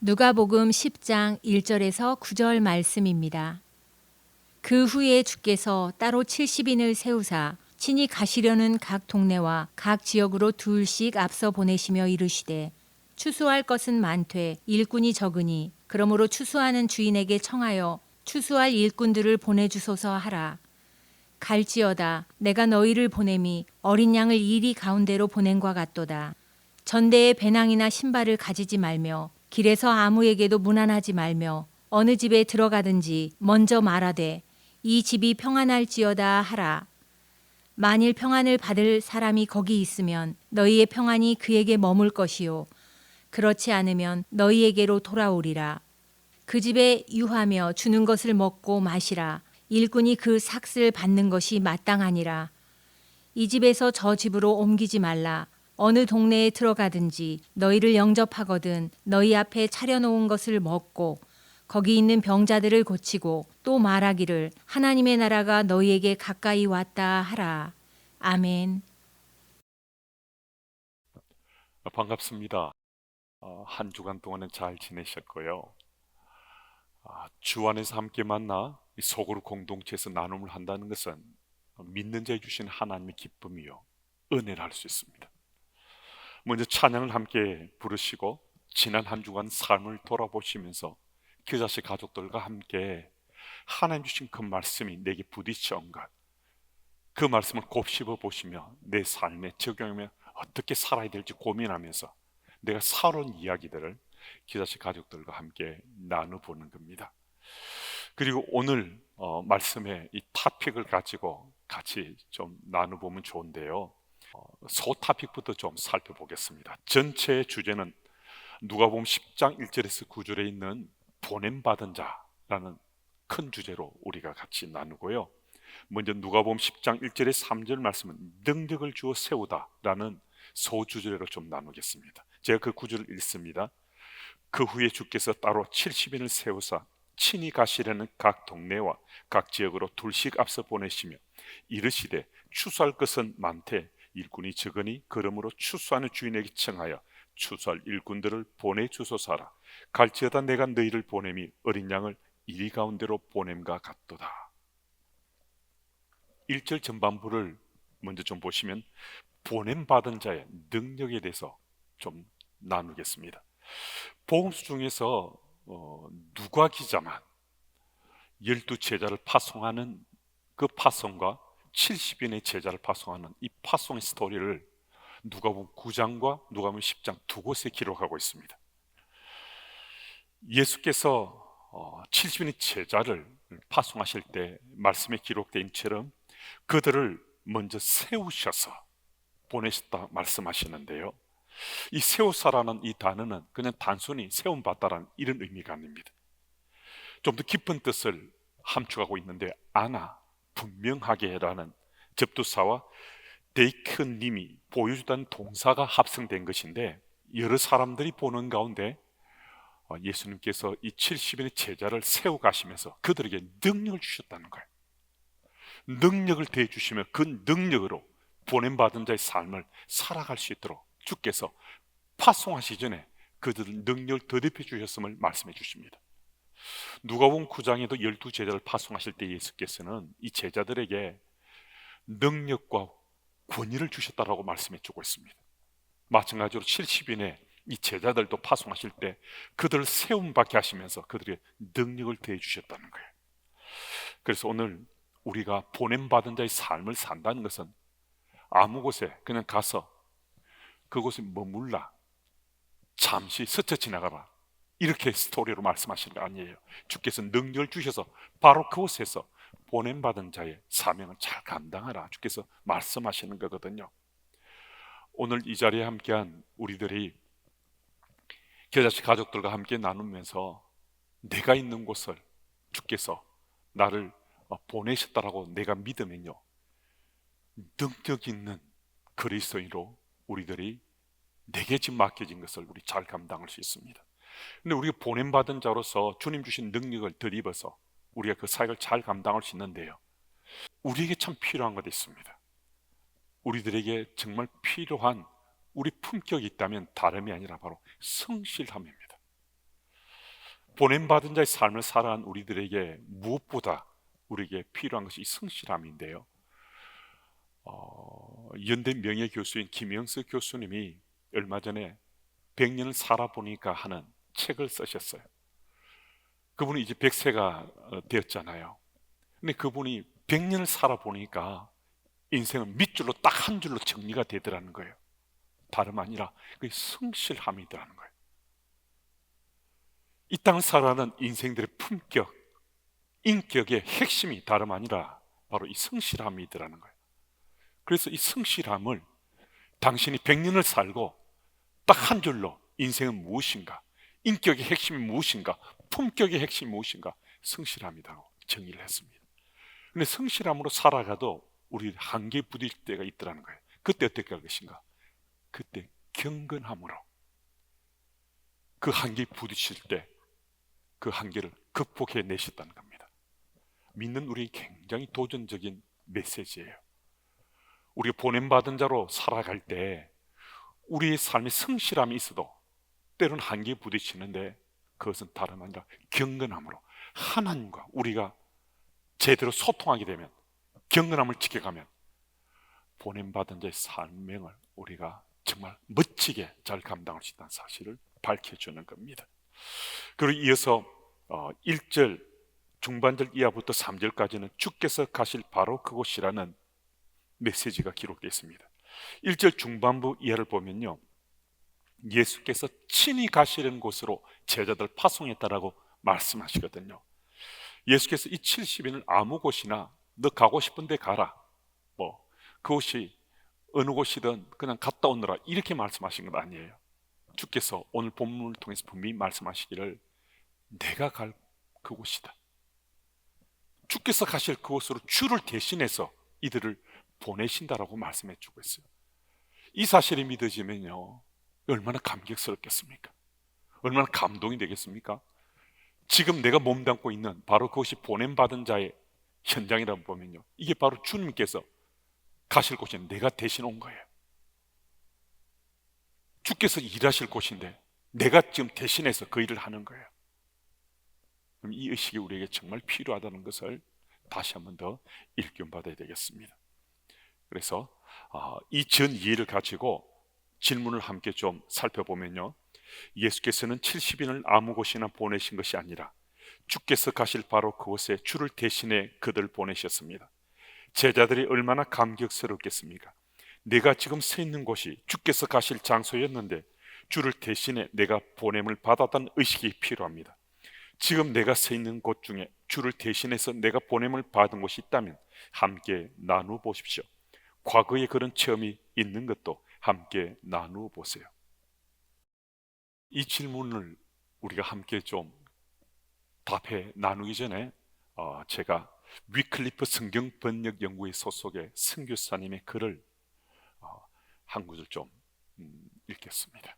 누가복음 10장 1절에서 9절 말씀입니다. 그 후에 주께서 따로 70인을 세우사 친히 가시려는 각 동네와 각 지역으로 둘씩 앞서 보내시며 이르시되 추수할 것은 많되 일꾼이 적으니 그러므로 추수하는 주인에게 청하여 추수할 일꾼들을 보내주소서 하라. 갈지어다 내가 너희를 보냄이 어린 양을 이리 가운데로 보낸과 같도다. 전대에 배낭이나 신발을 가지지 말며 길에서 아무에게도 문안하지 말며 어느 집에 들어가든지 먼저 말하되 이 집이 평안할지어다 하라. 만일 평안을 받을 사람이 거기 있으면 너희의 평안이 그에게 머물 것이요 그렇지 않으면 너희에게로 돌아오리라. 그 집에 유하며 주는 것을 먹고 마시라. 일꾼이 그 삭슬 받는 것이 마땅하니라. 이 집에서 저 집으로 옮기지 말라. 어느 동네에 들어가든지 너희를 영접하거든 너희 앞에 차려놓은 것을 먹고 거기 있는 병자들을 고치고 또 말하기를 하나님의 나라가 너희에게 가까이 왔다 하라. 아멘. 반갑습니다. 한 주간 동안은 잘 지내셨고요. 주 안에서 함께 만나 소그룹 공동체에서 나눔을 한다는 것은 믿는 자에 주신 하나님의 기쁨이요 은혜를 할 수 있습니다. 먼저 찬양을 함께 부르시고 지난 한 주간 삶을 돌아보시면서 그 자식 가족들과 함께 하나님 주신 그 말씀이 내게 부딪혀온가 그 말씀을 곱씹어 보시며 내 삶에 적용하며 어떻게 살아야 될지 고민하면서 내가 살아온 이야기들을 기자식 가족들과 함께 나눠보는 겁니다. 그리고 오늘 말씀의 이 토픽을 가지고 같이 좀 나눠보면 좋은데요. 소 토픽부터 좀 살펴보겠습니다. 전체 주제는 누가복음 10장 1절에서 9절에 있는 보냄받은 자라는 큰 주제로 우리가 같이 나누고요. 먼저 누가복음 10장 1절에 3절 말씀은 능력을 주어 세우다라는 소주제로 좀 나누겠습니다. 제가 그 구절을 읽습니다. 그 후에 주께서 따로 70인을 세우사 친히 가시려는 각 동네와 각 지역으로 둘씩 앞서 보내시며 이르시되 추수할 것은 많되 일꾼이 적으니 그러므로 추수하는 주인에게 청하여 추수할 일꾼들을 보내주소서라. 갈지어다 내가 너희를 보냄이 어린 양을 이리 가운데로 보냄과 같도다. 1절 전반부를 먼저 좀 보시면 보냄받은 자의 능력에 대해서 좀 나누겠습니다. 복음서 중에서 누가 기자만 12제자를 파송하는 그 파송과 70인의 제자를 파송하는 이 파송의 스토리를 누가복음 9장과 누가복음 10장 두 곳에 기록하고 있습니다. 예수께서 70인의 제자를 파송하실 때 말씀에 기록된 처럼 그들을 먼저 세우셔서 보내셨다 말씀하시는데요. 이 세우사라는 이 단어는 그냥 단순히 세움받다라는 이런 의미가 아닙니다. 좀 더 깊은 뜻을 함축하고 있는데 아나 분명하게라는 접두사와 데이크님이 보여주던 동사가 합성된 것인데 여러 사람들이 보는 가운데 예수님께서 이 70인의 제자를 세워 가시면서 그들에게 능력을 주셨다는 거예요. 능력을 대해 주시면 그 능력으로 보냄받은 자의 삶을 살아갈 수 있도록 주께서 파송하시기 전에 그들을 능력을 더딥혀 주셨음을 말씀해 주십니다. 누가복음 9장에도 12제자를 파송하실 때 예수께서는 이 제자들에게 능력과 권위를 주셨다라고 말씀해 주고 있습니다. 마찬가지로 70인의 이 제자들도 파송하실 때 그들을 세움받게 하시면서 그들의 능력을 대해 주셨다는 거예요. 그래서 오늘 우리가 보냄받은 자의 삶을 산다는 것은 아무 곳에 그냥 가서 그곳에 머물라, 잠시 스쳐 지나가라, 이렇게 스토리로 말씀하시는 거 아니에요. 주께서 능력을 주셔서 바로 그곳에서 보냄받은 자의 사명을 잘 감당하라 주께서 말씀하시는 거거든요. 오늘 이 자리에 함께한 우리들이 겨자씨 가족들과 함께 나누면서 내가 있는 곳을 주께서 나를 보내셨다라고 내가 믿으면요, 능력 있는 그리스도인으로 우리들이 내게 지금 맡겨진 것을 우리 잘 감당할 수 있습니다. 근데 우리가 보냄받은 자로서 주님 주신 능력을 덧입어서 우리가 그 사역을 잘 감당할 수 있는데요, 우리에게 참 필요한 것이 있습니다. 우리들에게 정말 필요한 우리 품격이 있다면 다름이 아니라 바로 성실함입니다. 보냄받은 자의 삶을 살아간 우리들에게 무엇보다 우리에게 필요한 것이 이 성실함인데요. 연대 명예교수인 김영석 교수님이 얼마 전에 100년을 살아보니까 하는 책을 쓰셨어요. 그분이 이제 100세가 되었잖아요. 근데 그분이 100년을 살아보니까 인생은 밑줄로 딱 한 줄로 정리가 되더라는 거예요. 다름 아니라 그게 성실함이더라는 거예요. 이 땅을 살아가는 인생들의 품격, 인격의 핵심이 다름 아니라 바로 이 성실함이더라는 거예요. 그래서 이 성실함을 당신이 100년을 살고 딱 한 줄로 인생은 무엇인가, 인격의 핵심이 무엇인가, 품격의 핵심이 무엇인가, 성실함이라고 정의를 했습니다. 근데 성실함으로 살아가도 우리 한계에 부딪힐 때가 있더라는 거예요. 그때 어떻게 할 것인가? 그때 경건함으로 그 한계에 부딪힐 때 그 한계를 극복해 내셨다는 겁니다. 믿는 우리 굉장히 도전적인 메시지예요. 우리가 보냄받은 자로 살아갈 때 우리의 삶에 성실함이 있어도 때로는 한계에 부딪히는데 그것은 다름 아니라 경건함으로 하나님과 우리가 제대로 소통하게 되면, 경건함을 지켜가면 보냄받은 자의 삶명을 우리가 정말 멋지게 잘 감당할 수 있다는 사실을 밝혀주는 겁니다. 그리고 이어서 1절 중반절 이하부터 3절까지는 주께서 가실 바로 그곳이라는 메시지가 기록되어 있습니다. 1절 중반부 이하를 보면요, 예수께서 친히 가시는 곳으로 제자들 파송했다라고 말씀하시거든요. 예수께서 이 70인을 아무 곳이나 너 가고 싶은 데 가라, 그곳이 어느 곳이든 그냥 갔다 오너라, 이렇게 말씀하신 건 아니에요. 주께서 오늘 본문을 통해서 분명히 말씀하시기를 내가 갈 그곳이다, 주께서 가실 그곳으로 주를 대신해서 이들을 보내신다라고 말씀해 주고 있어요. 이 사실이 믿어지면요, 얼마나 감격스럽겠습니까? 얼마나 감동이 되겠습니까? 지금 내가 몸담고 있는 바로 그것이 보냄받은 자의 현장이라고 보면요, 이게 바로 주님께서 가실 곳이 내가 대신 온 거예요. 주께서 일하실 곳인데 내가 지금 대신해서 그 일을 하는 거예요. 그럼 이 의식이 우리에게 정말 필요하다는 것을 다시 한 번 더 일깨움 받아야 되겠습니다. 그래서 이 전 이해를 가지고 질문을 함께 좀 살펴보면요, 예수께서는 70인을 아무 곳이나 보내신 것이 아니라 주께서 가실 바로 그곳에 주를 대신해 그들을 보내셨습니다. 제자들이 얼마나 감격스럽겠습니까? 내가 지금 서 있는 곳이 주께서 가실 장소였는데 주를 대신해 내가 보냄을 받았다는 의식이 필요합니다. 지금 내가 서 있는 곳 중에 주를 대신해서 내가 보냄을 받은 곳이 있다면 함께 나누어 보십시오. 과거에 그런 체험이 있는 것도 함께 나누어 보세요. 이 질문을 우리가 함께 좀 답해 나누기 전에 제가 위클리프 성경 번역 연구회 소속의 선교사님의 글을 한 구절 좀 읽겠습니다.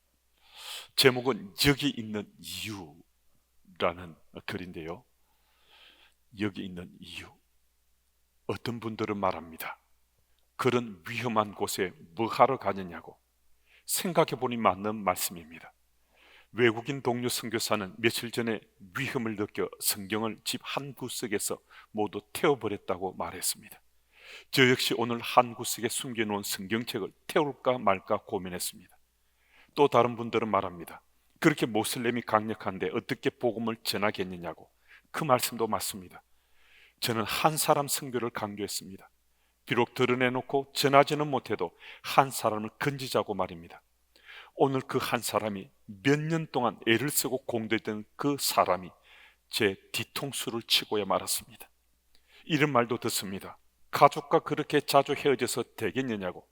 제목은 여기 있는 이유라는 글인데요, 여기 있는 이유. 어떤 분들은 말합니다. 그런 위험한 곳에 뭐 하러 가느냐고. 생각해보니 맞는 말씀입니다. 외국인 동료 선교사는 며칠 전에 위험을 느껴 성경을 집 한 구석에서 모두 태워버렸다고 말했습니다. 저 역시 오늘 한 구석에 숨겨놓은 성경책을 태울까 말까 고민했습니다. 또 다른 분들은 말합니다. 그렇게 모슬렘이 강력한데 어떻게 복음을 전하겠느냐고. 그 말씀도 맞습니다. 저는 한 사람 선교를 강조했습니다. 비록 드러내놓고 전하지는 못해도 한 사람을 건지자고 말입니다. 오늘 그 한 사람이 몇 년 동안 애를 쓰고 공들였던 그 사람이 제 뒤통수를 치고야 말았습니다. 이런 말도 듣습니다. 가족과 그렇게 자주 헤어져서 되겠느냐고.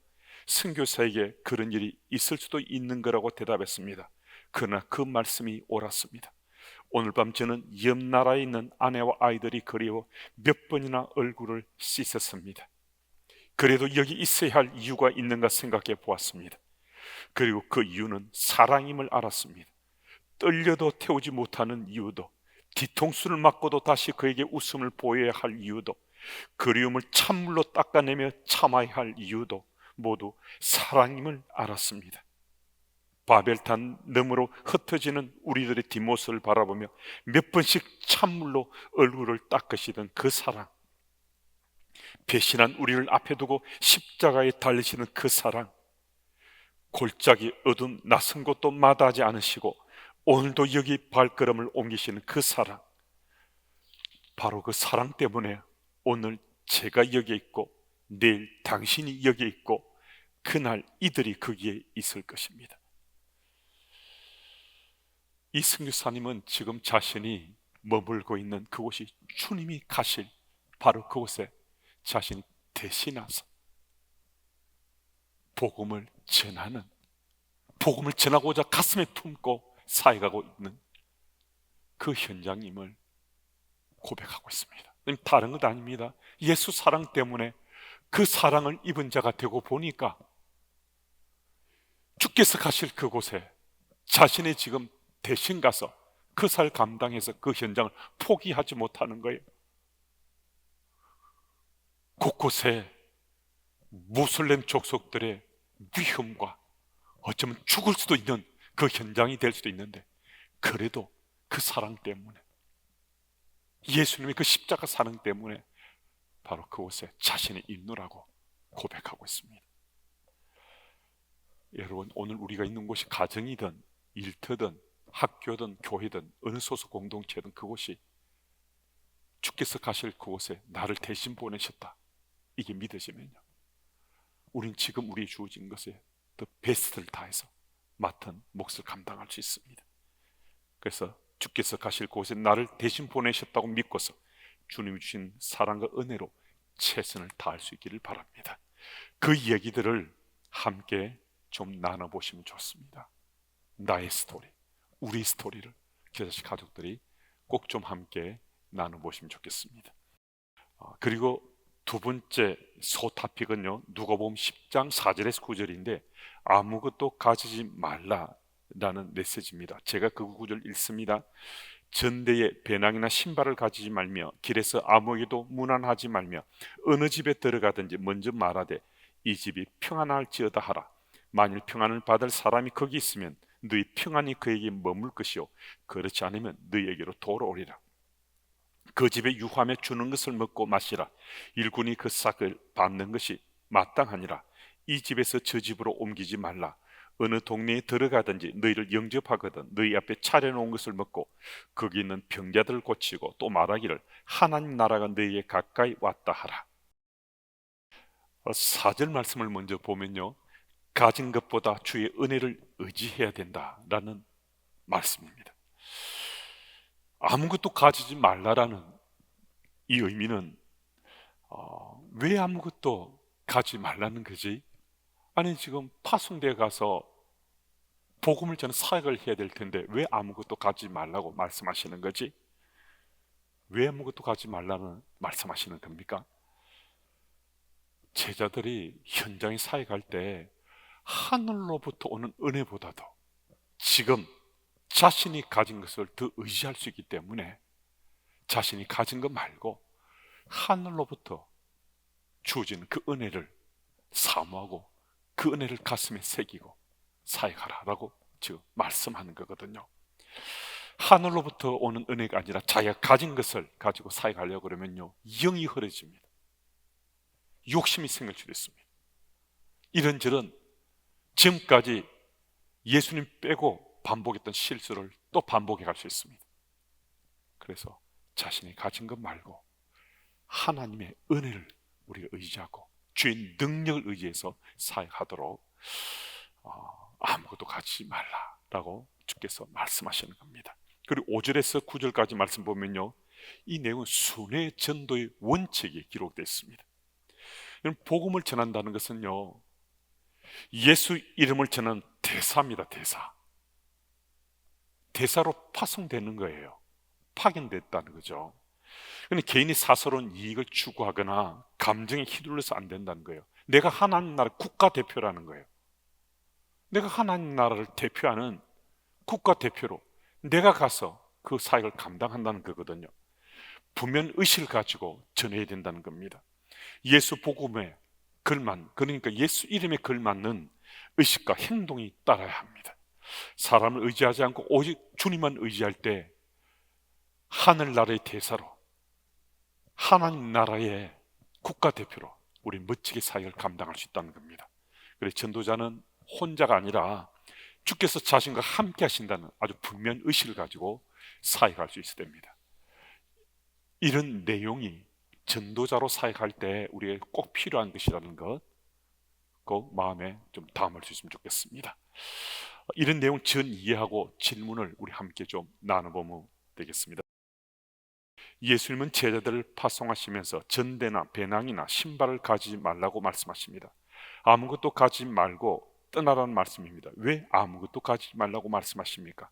선교사에게 그런 일이 있을 수도 있는 거라고 대답했습니다. 그러나 그 말씀이 옳았습니다. 오늘 밤 저는 옆 나라에 있는 아내와 아이들이 그리워 몇 번이나 얼굴을 씻었습니다. 그래도 여기 있어야 할 이유가 있는가 생각해 보았습니다. 그리고 그 이유는 사랑임을 알았습니다. 떨려도 태우지 못하는 이유도, 뒤통수를 맞고도 다시 그에게 웃음을 보여야 할 이유도, 그리움을 찬물로 닦아내며 참아야 할 이유도 모두 사랑임을 알았습니다. 바벨탑 너머로 흩어지는 우리들의 뒷모습을 바라보며 몇 번씩 찬물로 얼굴을 닦으시던 그 사랑, 배신한 우리를 앞에 두고 십자가에 달리시는 그 사랑, 골짜기 어두운 낯선 곳도 마다하지 않으시고 오늘도 여기 발걸음을 옮기시는 그 사랑, 바로 그 사랑 때문에 오늘 제가 여기에 있고 내일 당신이 여기에 있고 그날 이들이 거기에 있을 것입니다. 이 선교사님은 지금 자신이 머물고 있는 그곳이 주님이 가실 바로 그곳에 자신이 대신하서 복음을 전하는, 복음을 전하고자 가슴에 품고 사역하고 있는 그 현장임을 고백하고 있습니다. 다른 것 아닙니다. 예수 사랑 때문에 그 사랑을 입은 자가 되고 보니까 주께서 가실 그곳에 자신이 지금 대신 가서 그 살 감당해서 그 현장을 포기하지 못하는 거예요. 곳곳에 무슬림 족속들의 위험과 어쩌면 죽을 수도 있는 그 현장이 될 수도 있는데 그래도 그 사랑 때문에, 예수님의 그 십자가 사랑 때문에 바로 그곳에 자신이 있노라고 고백하고 있습니다. 여러분, 오늘 우리가 있는 곳이 가정이든 일터든 학교든 교회든 어느 소속 공동체든 그곳이 주께서 가실 그곳에 나를 대신 보내셨다, 이게 믿어지면요, 우린 지금 우리 주어진 것에 더 베스트를 다해서 맡은 몫을 감당할 수 있습니다. 그래서 주께서 가실 곳에 나를 대신 보내셨다고 믿고서 주님이 주신 사랑과 은혜로 최선을 다할 수 있기를 바랍니다. 그 얘기들을 함께 좀 나눠보시면 좋습니다. 나의 스토리, 우리 스토리를 교자식 가족들이 꼭 좀 함께 나눠보시면 좋겠습니다. 그리고 두 번째 소타픽은요, 누가복음 10장 4절에서 9절인데 아무것도 가지지 말라라는 메시지입니다. 제가 그 구절 읽습니다. 전대에 배낭이나 신발을 가지지 말며 길에서 아무에게도 문안하지 말며 어느 집에 들어가든지 먼저 말하되 이 집이 평안할지어다 하라. 만일 평안을 받을 사람이 거기 있으면 너희 평안이 그에게 머물 것이요 그렇지 않으면 너희에게로 돌아오리라. 그 집에 유하며 주는 것을 먹고 마시라. 일꾼이 그 싹을 받는 것이 마땅하니라. 이 집에서 저 집으로 옮기지 말라. 어느 동네에 들어가든지 너희를 영접하거든 너희 앞에 차려놓은 것을 먹고 거기 있는 병자들을 고치고 또 말하기를 하나님 나라가 너희에 가까이 왔다 하라. 4절 말씀을 먼저 보면요, 가진 것보다 주의 은혜를 의지해야 된다라는 말씀입니다. 아무것도 가지지 말라라는 이 의미는 왜 아무것도 가지 말라는 거지? 아니 지금 파송대에 가서 복음을 전해 사역을 해야 될 텐데 왜 아무것도 가지 말라고 말씀하시는 거지? 왜 아무것도 가지 말라는 말씀하시는 겁니까? 제자들이 현장에 사역할 때 하늘로부터 오는 은혜보다도 지금 자신이 가진 것을 더 의지할 수 있기 때문에 자신이 가진 것 말고 하늘로부터 주어지는 그 은혜를 사모하고 그 은혜를 가슴에 새기고 사역하라라고 지금 말씀하는 거거든요. 하늘로부터 오는 은혜가 아니라 자기가 가진 것을 가지고 사역하려고 그러면요, 영이 흐려집니다. 욕심이 생길 수도 있습니다. 이런저런 지금까지 예수님 빼고 반복했던 실수를 또 반복해 갈 수 있습니다. 그래서 자신이 가진 것 말고 하나님의 은혜를 우리가 의지하고 주의 능력을 의지해서 사역하도록 아무것도 가지지 말라라고 주께서 말씀하시는 겁니다. 그리고 5절에서 9절까지 말씀 보면요, 이 내용은 순회 전도의 원칙이 기록되어 있습니다. 복음을 전한다는 것은요, 예수 이름을 전하는 대사입니다. 대사로 파송되는 거예요. 파견됐다는 거죠. 그런데 개인이 사사로운 이익을 추구하거나 감정에 휘둘려서 안 된다는 거예요. 내가 하나님 나라 국가대표라는 거예요. 내가 하나님 나라를 대표하는 국가대표로 내가 가서 그 사역을 감당한다는 거거든요. 분명의식을 가지고 전해야 된다는 겁니다. 예수 복음에 걸맞는, 그러니까 예수 이름에 걸맞는 의식과 행동이 따라야 합니다. 사람을 의지하지 않고 오직 주님만 의지할 때 하늘나라의 대사로, 하나님 나라의 국가대표로 우리 멋지게 사역을 감당할 수 있다는 겁니다. 그래서 전도자는 혼자가 아니라 주께서 자신과 함께 하신다는 아주 분명한 의식을 가지고 사역할 수 있어야 됩니다. 이런 내용이 전도자로 사역할 때 우리에게 꼭 필요한 것이라는 것, 꼭 마음에 좀 담을 수 있으면 좋겠습니다. 이런 내용 전 이해하고 질문을 우리 함께 좀 나눠보면 되겠습니다. 예수님은 제자들을 파송하시면서 전대나 배낭이나 신발을 가지지 말라고 말씀하십니다. 아무것도 가지지 말고 떠나라는 말씀입니다. 왜 아무것도 가지지 말라고 말씀하십니까?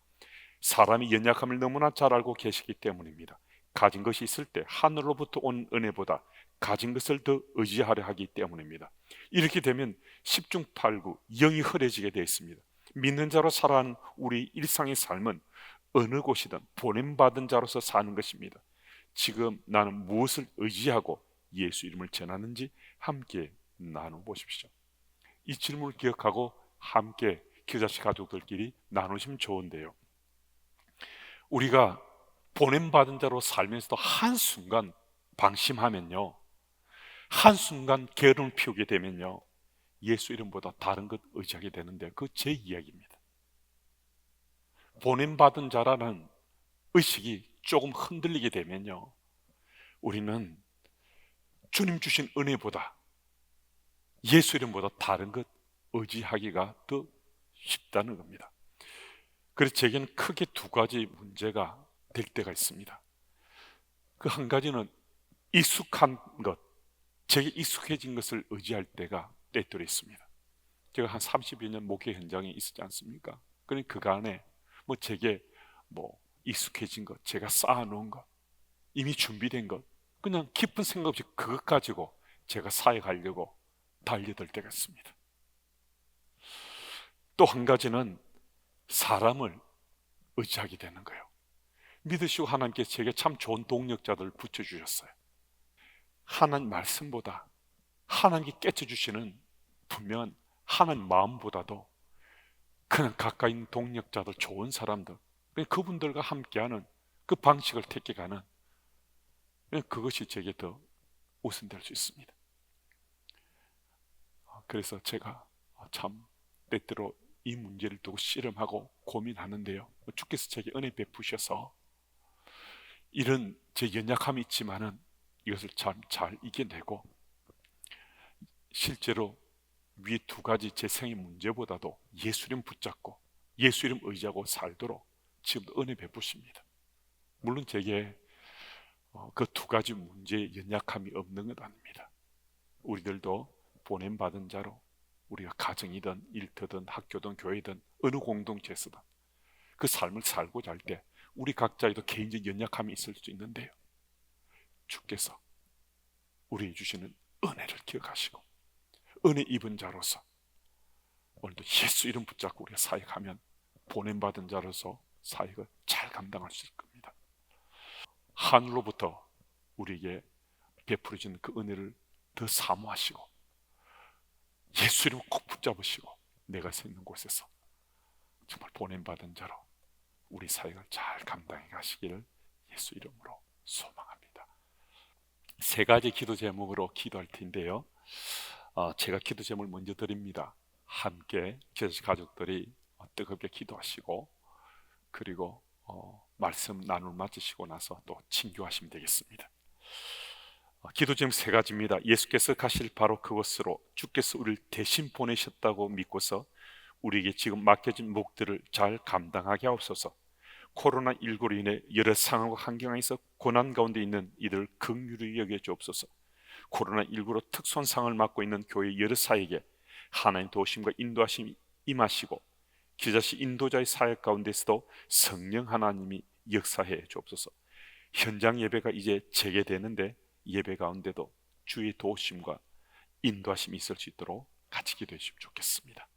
사람이 연약함을 너무나 잘 알고 계시기 때문입니다. 가진 것이 있을 때 하늘로부터 온 은혜보다 가진 것을 더 의지하려 하기 때문입니다. 이렇게 되면 십중팔구 영이 흐려지게 되어 있습니다. 믿는 자로 살아가는 우리 일상의 삶은 어느 곳이든 보냄받은 자로서 사는 것입니다. 지금 나는 무엇을 의지하고 예수 이름을 전하는지 함께 나눠보십시오. 이 질문을 기억하고 함께 기도자식 가족들끼리 나누시면 좋은데요, 우리가 보냄받은 자로 살면서도 한순간 방심하면요, 한순간 게으름을 피우게 되면요, 예수 이름보다 다른 것 의지하게 되는데, 그 제 이야기입니다. 보냄받은 자라는 의식이 조금 흔들리게 되면요, 우리는 주님 주신 은혜보다, 예수 이름보다 다른 것 의지하기가 더 쉽다는 겁니다. 그래서 제게는 크게 두 가지 문제가 될 때가 있습니다. 그 한 가지는 익숙한 것, 제게 익숙해진 것을 의지할 때가 때때로 있습니다. 제가 한 30여 년 목회 현장에 있었지 않습니까? 그러니까 그간에 제게 익숙해진 것, 제가 쌓아놓은 것, 이미 준비된 것, 그냥 깊은 생각 없이 그것 가지고 제가 사역하려고 달려들 때가 있습니다. 또 한 가지는 사람을 의지하게 되는 거예요. 믿으시고 하나님께 제게 참 좋은 동력자들을 붙여주셨어요. 하나님 말씀보다 하나님께 깨쳐주시는 분명한 하나님 마음보다도 그냥 가까이 있는 동력자들, 좋은 사람들, 그분들과 함께하는 그 방식을 택해가는, 그것이 제게 더 우선될 수 있습니다. 그래서 제가 참 때때로 이 문제를 두고 씨름하고 고민하는데요, 주께서 제게 은혜 베푸셔서 이런 제 연약함이 있지만은 이것을 잘 이겨내고, 실제로 위 두 가지 제 생의 문제보다도 예수 이름 붙잡고 예수 이름 의지하고 살도록 지금도 은혜 베푸십니다. 물론 제게 그 두 가지 문제에 연약함이 없는 건 아닙니다. 우리들도 보냄받은 자로 우리가 가정이든 일터든 학교든 교회든 어느 공동체에서든 그 삶을 살고자 할 때 우리 각자에도 개인적 연약함이 있을 수 있는데요, 주께서 우리에게 주시는 은혜를 기억하시고 은혜 입은 자로서 오늘도 예수 이름 붙잡고 우리가 사역하면 보냄받은 자로서 사역을 잘 감당할 수 있을 겁니다. 하늘로부터 우리에게 베풀어진 그 은혜를 더 사모하시고 예수 이름을 꼭 붙잡으시고 내가 서 있는 곳에서 정말 보냄받은 자로 우리 사역을 잘 감당해 가시기를 예수 이름으로 소망합니다. 세 가지 기도 제목으로 기도할 텐데요, 제가 기도 제목을 먼저 드립니다. 함께 기도자식 가족들이 뜨겁게 기도하시고, 그리고 말씀 나눌 마치시고 나서 또 친교하시면 되겠습니다. 기도 제목 세 가지입니다. 예수께서 가실 바로 그곳으로 주께서 우리를 대신 보내셨다고 믿고서 우리에게 지금 맡겨진 몫들을 잘 감당하게 하옵소서. 코로나19로 인해 여러 상황과 환경에서 고난 가운데 있는 이들을 긍휼히 여겨 주옵소서. 코로나19로 특수한 상황을 맡고 있는 교회 여러 사역에 하나님 도우심과 인도하심이 임하시고 기자식 인도자의 사역 가운데서도 성령 하나님이 역사해 주옵소서. 현장 예배가 이제 재개되는데 예배 가운데도 주의 도우심과 인도하심이 있을 수 있도록 같이 기도해 주시면 좋겠습니다.